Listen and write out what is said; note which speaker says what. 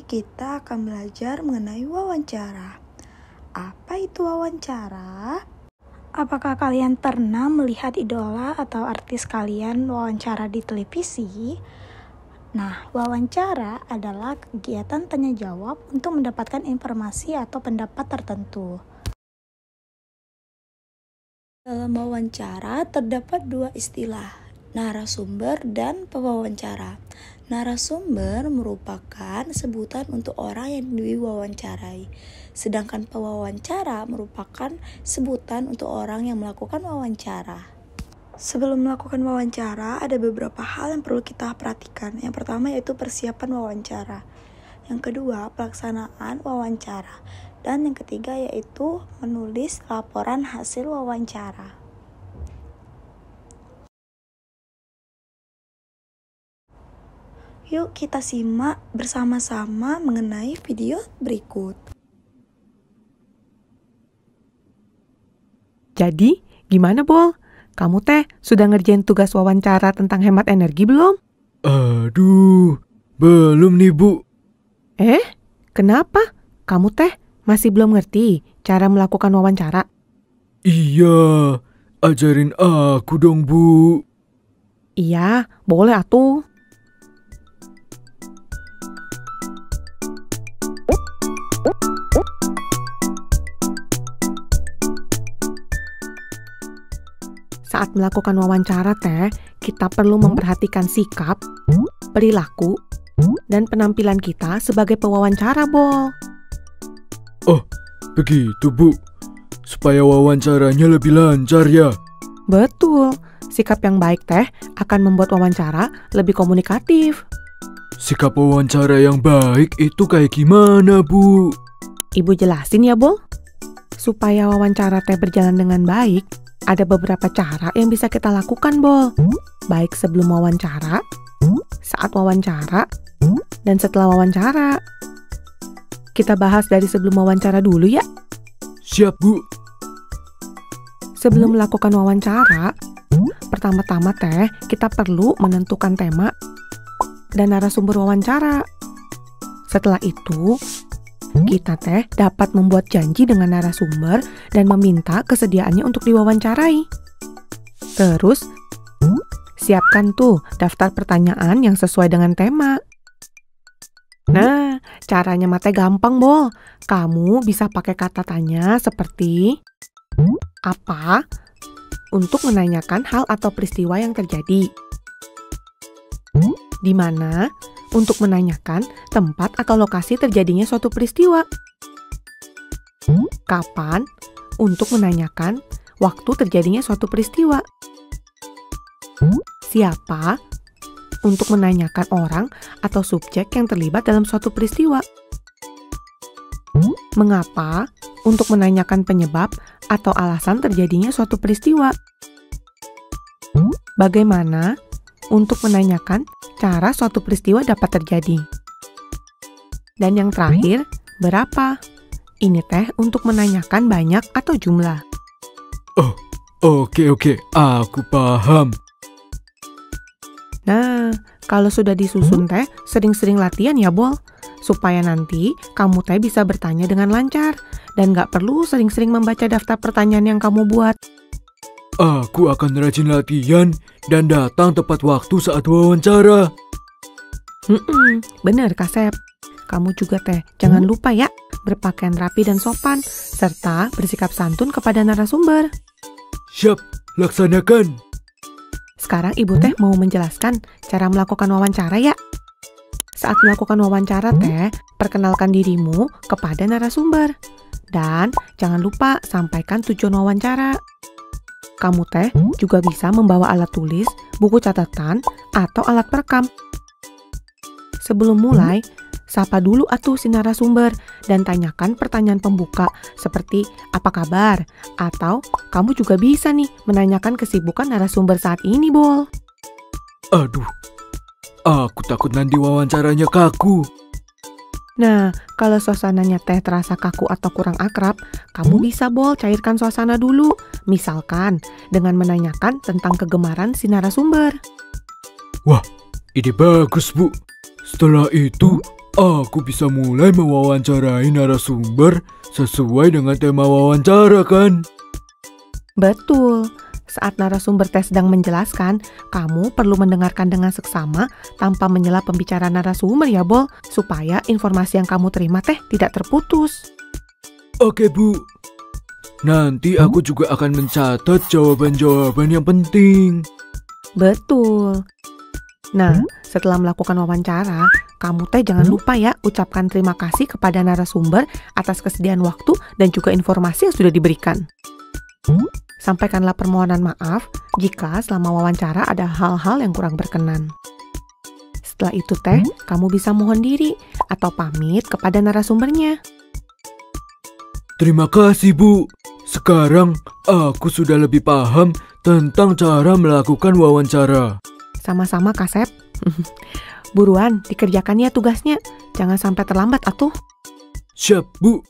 Speaker 1: kita akan belajar mengenai wawancara. Apa itu wawancara? Apakah kalian pernah melihat idola atau artis kalian wawancara di televisi? Nah, wawancara adalah kegiatan tanya jawab untuk mendapatkan informasi atau pendapat tertentu. Dalam wawancara terdapat dua istilah, narasumber dan pewawancara. Narasumber merupakan sebutan untuk orang yang diwawancarai, sedangkan pewawancara merupakan sebutan untuk orang yang melakukan wawancara. Sebelum melakukan wawancara, ada beberapa hal yang perlu kita perhatikan. Yang pertama yaitu persiapan wawancara. Yang kedua, pelaksanaan wawancara. Dan yang ketiga yaitu menulis laporan hasil wawancara. Yuk kita simak bersama-sama mengenai video berikut.
Speaker 2: Jadi, gimana, Bol? Kamu sudah ngerjain tugas wawancara tentang hemat energi belum?
Speaker 3: Aduh, belum nih, Bu.
Speaker 2: Kenapa? Kamu masih belum ngerti cara melakukan wawancara?
Speaker 3: Iya, ajarin aku dong, Bu.
Speaker 2: Iya, boleh atuh. Saat melakukan wawancara kita perlu memperhatikan sikap, perilaku, dan penampilan kita sebagai pewawancara, Bol.
Speaker 3: Oh, begitu, Bu. Supaya wawancaranya lebih lancar ya?
Speaker 2: Betul, sikap yang baik akan membuat wawancara lebih komunikatif.
Speaker 3: Sikap wawancara yang baik itu kayak gimana, Bu?
Speaker 2: Ibu jelasin ya, Bol. Supaya wawancara berjalan dengan baik, ada beberapa cara yang bisa kita lakukan, Bol. Baik sebelum wawancara, saat wawancara, dan setelah wawancara. Kita bahas dari sebelum wawancara dulu ya.
Speaker 3: Siap, Bu.
Speaker 2: Sebelum melakukan wawancara, pertama-tama kita perlu menentukan tema dan narasumber wawancara. Setelah itu, kita dapat membuat janji dengan narasumber dan meminta kesediaannya untuk diwawancarai. Terus, siapkan daftar pertanyaan yang sesuai dengan tema. Nah, caranya gampang, Bol. Kamu bisa pakai kata tanya seperti apa untuk menanyakan hal atau peristiwa yang terjadi. Di mana untuk menanyakan tempat atau lokasi terjadinya suatu peristiwa. Kapan untuk menanyakan waktu terjadinya suatu peristiwa. Siapa untuk menanyakan orang atau subjek yang terlibat dalam suatu peristiwa. Mengapa untuk menanyakan penyebab atau alasan terjadinya suatu peristiwa. Bagaimana untuk menanyakan cara suatu peristiwa dapat terjadi. Dan yang terakhir, berapa? Ini untuk menanyakan banyak atau jumlah.
Speaker 3: Oh, oke, aku paham.
Speaker 2: Nah, kalau sudah disusun sering-sering latihan ya, Bol. Supaya nanti kamu bisa bertanya dengan lancar dan gak perlu sering-sering membaca daftar pertanyaan yang kamu buat.
Speaker 3: Aku akan rajin latihan dan datang tepat waktu saat wawancara.
Speaker 2: Bener, Kasep. Kamu juga jangan lupa ya, berpakaian rapi dan sopan, serta bersikap santun kepada narasumber.
Speaker 3: Siap, laksanakan.
Speaker 2: Sekarang Ibu mau menjelaskan cara melakukan wawancara ya. Saat melakukan wawancara perkenalkan dirimu kepada narasumber. Dan jangan lupa sampaikan tujuan wawancara. Kamu juga bisa membawa alat tulis, buku catatan, atau alat perekam. Sebelum mulai, sapa dulu si narasumber dan tanyakan pertanyaan pembuka seperti apa kabar, atau kamu juga bisa menanyakan kesibukan narasumber saat ini, Bol.
Speaker 3: Aduh, aku takut nanti wawancaranya kaku.
Speaker 2: Nah, kalau suasananya terasa kaku atau kurang akrab, kamu bisa, Bol, cairkan suasana dulu. Misalkan dengan menanyakan tentang kegemaran si narasumber.
Speaker 3: Wah, ide bagus, Bu. Setelah itu, aku bisa mulai mewawancarai narasumber sesuai dengan tema wawancara kan?
Speaker 2: Betul. Saat narasumber teh sedang menjelaskan, kamu perlu mendengarkan dengan seksama tanpa menyela pembicaraan narasumber ya, Bol, supaya informasi yang kamu terima teh tidak terputus.
Speaker 3: Oke, Bu. Nanti aku juga akan mencatat jawaban-jawaban yang penting.
Speaker 2: Betul. Nah, setelah melakukan wawancara, kamu teh jangan lupa ya ucapkan terima kasih kepada narasumber atas kesediaan waktu dan juga informasi yang sudah diberikan. Sampaikanlah permohonan maaf jika selama wawancara ada hal-hal yang kurang berkenan. Setelah itu teh, kamu bisa mohon diri atau pamit kepada narasumbernya.
Speaker 3: Terima kasih, Bu. Sekarang aku sudah lebih paham tentang cara melakukan wawancara.
Speaker 2: Sama-sama, Kasep. Buruan, dikerjakan ya tugasnya. Jangan sampai terlambat atuh.
Speaker 3: Siap, Bu.